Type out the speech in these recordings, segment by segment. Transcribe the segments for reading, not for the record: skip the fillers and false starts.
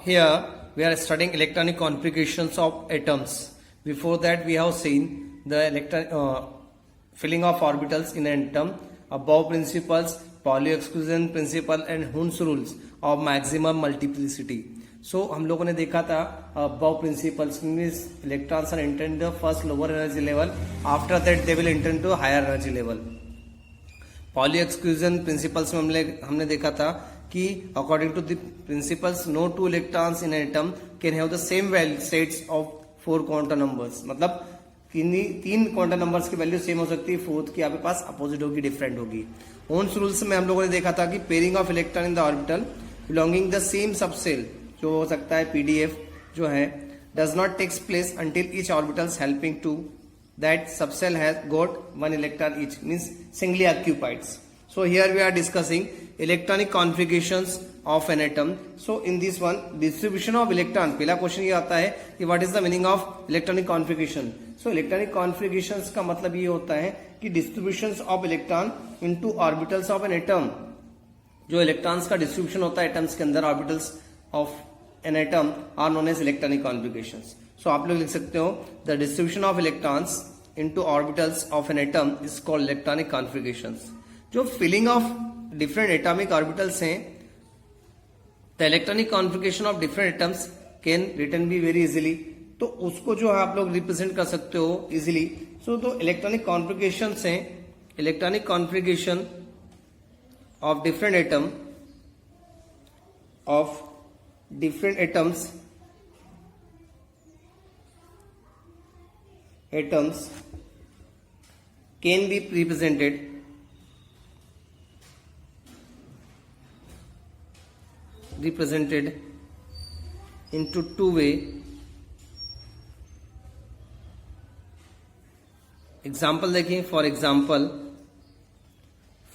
Here we are studying electronic configurations of atoms. Before that we have seen the filling of orbitals in an atom, above principles, Pauli exclusion principle and Hund's rules of maximum multiplicity. So हम लोगों ने देखा था above principles means electrons are enter in the first lower energy level, after that they will enter into higher energy level. Pauli exclusion principles में हमने देखा था कि according to the principles no two electrons in an atom can have the same value sets of 4 quantum numbers. मतलब तीन quantum numbers की value same हो सकती है, फोर्थ की आपके पास अपोजिट होगी, डिफरेंट होगी. ओन्स रूल्स में हम लोगों ने देखा था कि pairing of electron in the orbital belonging the same subshell जो हो सकता है पीडीएफ जो है does not takes place until each orbitals helping to that subshell has got 1 electron each means singly occupied. So here we are discussing electronic configurations of an atom. So in this one distribution of electron, पहला question ये आता है कि what is the meaning of electronic configuration. So electronic configurations का मतलब ये होता है कि distributions of electron into orbitals of an atom. जो electrons का distribution होता है atoms के अंदर orbitals of an atom are known as electronic configurations. So आप लोग लिख सकते हो the distribution of electrons into orbitals of an atom is called electronic configurations. जो filling of different atomic orbitals हैं, the electronic configuration of different atoms can written be very easily. तो उसको जो आप लोग रिप्रेजेंट कर सकते हो इजीली. सो तो इलेक्ट्रॉनिक कॉन्फिगरेशन हैं, electronic configuration of different atoms can be represented into two-way. Example देखिए. फॉर एग्जाम्पल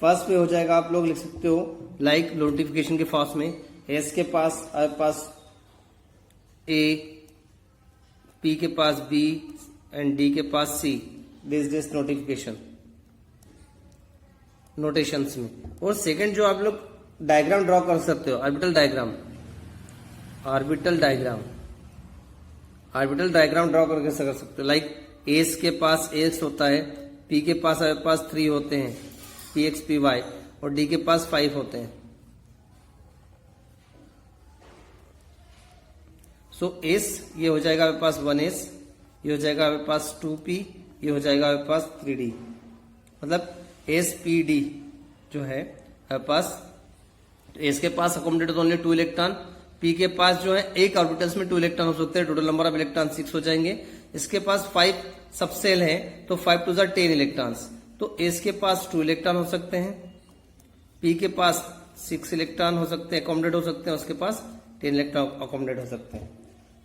फर्स्ट पे हो जाएगा, आप लोग लिख सकते हो लाइक नोटिफिकेशन के फॉर्स में एस के पास आपके पास ए, पी के पास बी एंड डी के पास सी. दिस नोटिफिकेशन नोटेशंस में. और सेकंड जो आप लोग डायग्राम ड्रॉ कर सकते हो, ऑर्बिटल डायग्राम ड्रॉ करके कर सकते हो. लाइक एस के पास एक्स होता है, पी के पास आपके पास 3 होते हैं, पी एक्स पी वाई, और डी के पास 5 होते हैं. सो एस ये हो जाएगा आपके पास 1s, ये हो जाएगा आपके पास 2p, ये हो जाएगा आपके पास 3d. मतलब एस पी डी जो है आपके पास, एस के पास अकोमोडेट ओनली 2 इलेक्ट्रॉन, पी के पास जो है एक ऑर्बिटल्स में 2 इलेक्ट्रॉन हो सकते हैं, टोटल नंबर ऑफ इलेक्ट्रॉन 6 हो जाएंगे. इसके पास 5 सबसेल है तो 5 टू 10 इलेक्ट्रॉन्स. तो एस के पास 2 इलेक्ट्रॉन हो सकते हैं, पी के पास 6 इलेक्ट्रॉन हो सकते हैं, अकोमोडेट हो सकते हैं, उसके पास 10 इलेक्ट्रॉन अकोमोडेट हो सकते हैं.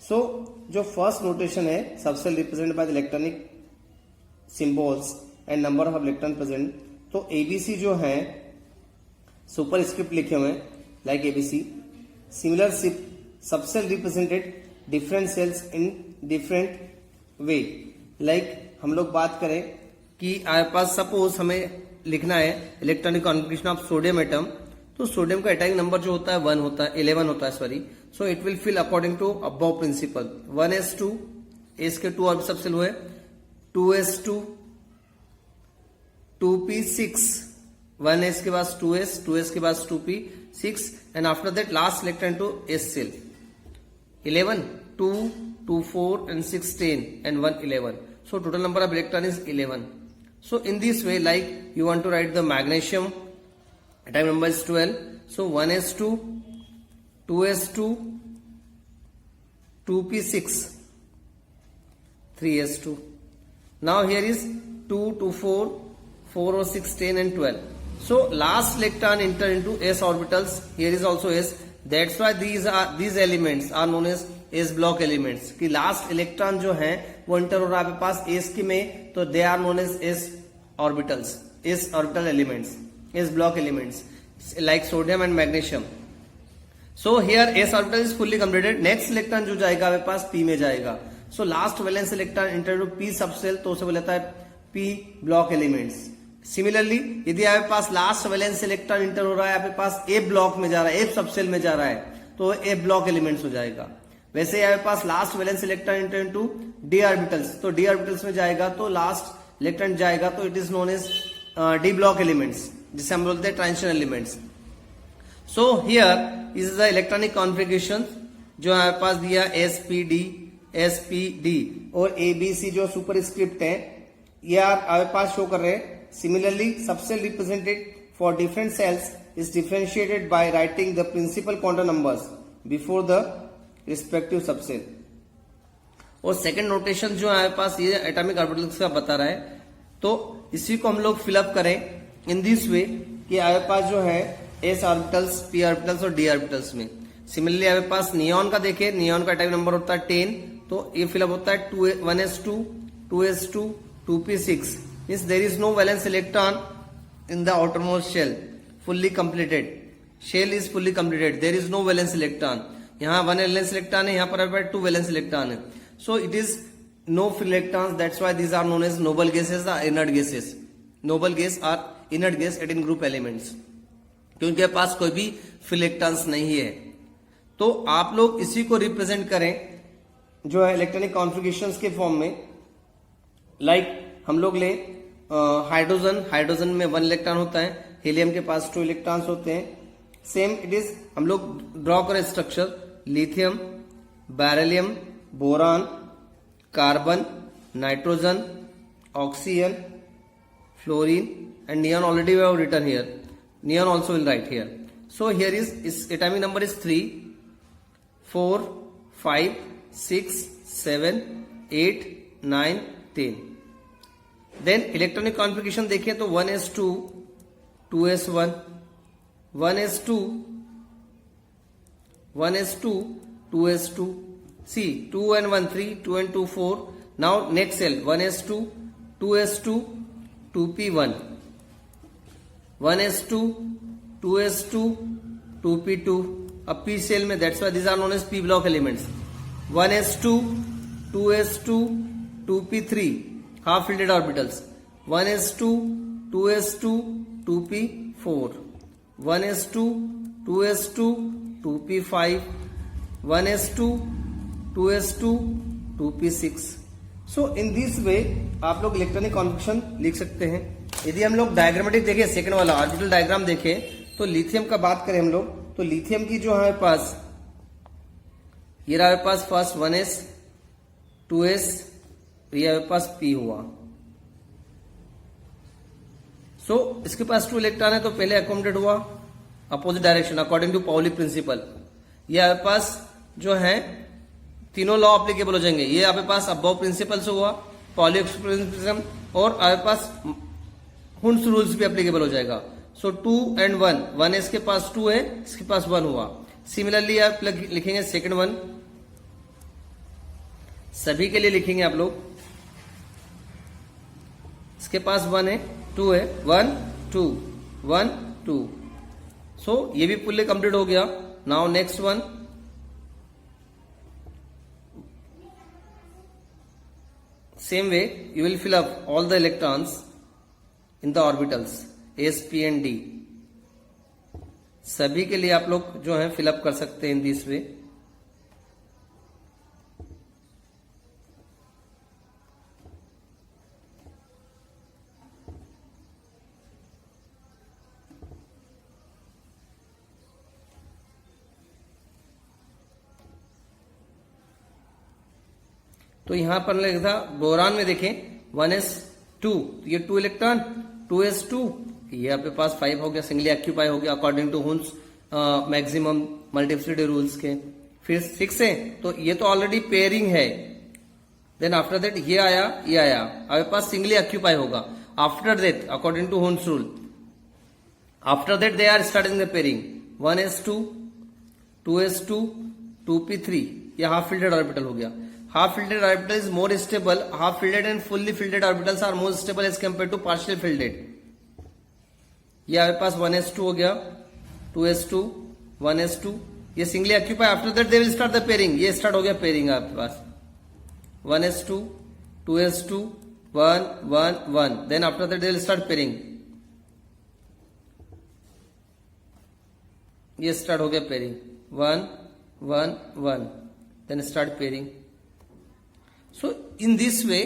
सो जो फर्स्ट नोटेशन है subshell represent by the electronic symbols and number of electron present. तो एबीसी जो है सुपर स्क्रिप्ट लिखे हुए like ABC. Similar subshell represented different cells in different way. Like हम लोग बात करें कि आपके पास सपोज हमें लिखना है electronic configuration of sodium atom. तो सोडियम का एटॉमिक नंबर जो होता है 11 होता है sorry. So it will fill according to Aufbau principle. 1s2, S के 2 ऑर्बिटल सबसेल हुए, 2s2, 2p6, 1s के पास 2s के पास 2p, 6 and after that last electron to s cell. 11, 2, 2, 4 and 6, 10 and 1, 11. So total number of electron is 11. So in this way, like you want to write the magnesium atomic number is 12. So 1s2, 2s2, 2p6, 3s2. Now here is 2, 2, 4, 4 or 6, 10 and 12. So last electron enter into s orbitals. Here is also s. That's why these elements are known as s block elements. कि last electron जो है वो enter हो रहा है आपके पास s की में, तो they are known as s orbitals, s orbital elements, s block elements like sodium and magnesium. So here s orbital is fully completed. Next electron जो जाएगा आपके पास p में जाएगा. So last valence electron enter into p subshell, तो उसे बोलता है p block elements. Similarly यदि आपके पास लास्ट वैलेंस इलेक्ट्रॉन इंटर हो रहा है, आपके पास ए ब्लॉक में जा रहा है, ए सबसेल में जा रहा है, तो ए ब्लॉक एलिमेंट्स हो जाएगा। वैसे यहाँ पास last valence electron enter into D orbitals, तो डी ऑर्बिटल्स में जाएगा तो लास्ट इलेक्ट्रॉन जाएगा तो it is known as D block elements, जिसे हम बोलते हैं transition elements. So here is the electronic configuration जो हमारे पास दिया एसपीडी और एबीसी जो सुपर स्क्रिप्ट है ये हमारे पास शो कर रहे हैं। Similarly subshell represented for different shells is differentiated by writing the principal quantum numbers before the respective subshell. और सेकंड नोटेशन जो हमारे पास ये एटॉमिक ऑर्बिटल्स का बता रहा है, तो इसी को हम लोग फिलअप करें इन दिस वे कि हमारे पास जो है एस ऑर्बिटल्स, पी ऑर्बिटल्स और डी ऑर्बिटल्स में। सिमिलरली हमारे पास नियॉन का देखें, नियॉन का एटॉमिक नंबर होता है 10, तो ये फिलअप होता है 1s2, 2s2, 2p6, means there is no valence electron in the outermost shell, fully completed, shell is fully completed, there is no valence electron. यहाँ 1 वैलेंस इलेक्ट्रॉन है, यहाँ पर 2 वैलेंस इलेक्ट्रॉन है, so it is no free electrons, that's why these are known as noble gases और inert gases. Noble gas are inert gas eight in group elements, क्योंकि उनके पास कोई भी फ्री इलेक्ट्रॉन्स नहीं है। तो आप लोग इसी को रिप्रेजेंट करें जो है इलेक्ट्रॉनिक कॉन्फ़िगरेशंस के फॉर्म में। लाइक हम लोग ले हाइड्रोजन, हाइड्रोजन में 1 इलेक्ट्रॉन होता है, हीलियम के पास 2 इलेक्ट्रॉन्स होते हैं। सेम इट इज हम लोग ड्रॉ करें structure, lithium, beryllium, boron, carbon, nitrogen, oxygen, fluorine and neon already we have written here, neon also will write here. So here is atomic number is 3, 4, 5, 6, 7, 8, 9, 10. Then electronic configuration देखें तो 1s2, 2s1, 1s2, 1s2, 2s2, see 2 and 1 3, 2 and 2 4. Now next cell 1s2, 2s2, 2p1, 1s2, 2s2, 2p2. अब p shell में that's why these are known as p block elements. 1s2, 2s2, 2p3 half filled orbitals, 1s2, 2s2, 2p4, 1s2, 2s2, 2p5, 1s2, 2s2, 2p6। So in this way आप लोग electronic configuration लिख सकते हैं। यदि हम लोग diagrammatic देखें, second वाला ऑर्बिटल डायग्राम देखें, तो लिथियम का बात करें हम लोग, तो लिथियम की जो हमारे पास ये हमारे पास फर्स्ट 1s, 2s, ये हमारे पास p हुआ। सो इसके पास 2 इलेक्ट्रॉन है तो पहले अकोमोडेट हुआ opposite direction according to Pauli principle. ये हमारे पास जो है तीनों लॉ अप्लीकेबल हो जाएंगे। ये आपके पास अबव प्रिंसिपल से हुआ, पाउली प्रिंसिपल, और आपके पास हुंड्स रूल्स भी एप्लीकेबल हो जाएगा। सो 2 and 1, 1s के पास 2 है, इसके पास 1 हुआ। सिमिलरली आप लिखेंगे सेकंड 1, सभी के लिए लिखेंगे आप लोग, इसके पास 1 है, 2 है, 1 2 1 2। सो ये भी फुल्ली कंप्लीट हो गया। Now next one, same way you will fill up all the electrons in the orbitals s, p and d। सभी के लिए आप लोग जो है फिलअप कर सकते हैं इन दिस वे। तो यहां पर लिखा बोरान में देखें 1s2, ये 2 इलेक्ट्रॉन, 2s2, ये आपके पास 5 हो गया, सिंगली ऑक्यूपाई हो गया according to Hund's maximum multiplicity rules के। फिर 6 है तो ये तो ऑलरेडी पेयरिंग है। देन आफ्टर दैट ये आया, ये आया, आपके पास सिंगली ऑक्यूपाई होगा। After that according to Hund's rule, after that they are starting the pairing 1s2, 2s2, 2p3, ये हाफ फिल्डेड ऑर्बिटल हो गया। Half fielded orbital is more stable. Half fielded and fully fielded orbitals are more stable as compared to partially fielded. ये आपके पास 1s2 हो गया, 2s2, 1s2, ये singly occupy. After that they will start the pairing, ये start हो गया pairing आपके पास 1s2, 2s2, 1 1 1। Then after that they will start pairing, ये स्टार्ट हो गया pairing 1 1 1, then start pairing. So in this way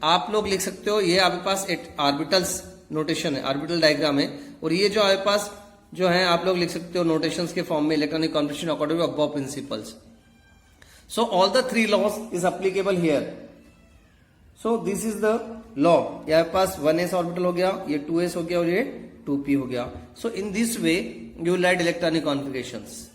आप लोग लिख सकते हो, ये आपके पास ऑर्बिटल्स नोटेशन है, ऑर्बिटल डायग्राम है, और ये जो आपके पास जो है आप लोग लिख सकते हो नोटेशंस के फॉर्म में electronic configuration according to Aufbau principles. So all the three laws is applicable here. So this is the law. यहाँ पास 1s ऑर्बिटल हो गया, ये 2s हो गया और ये 2p हो गया. So in this way you will write electronic configurations.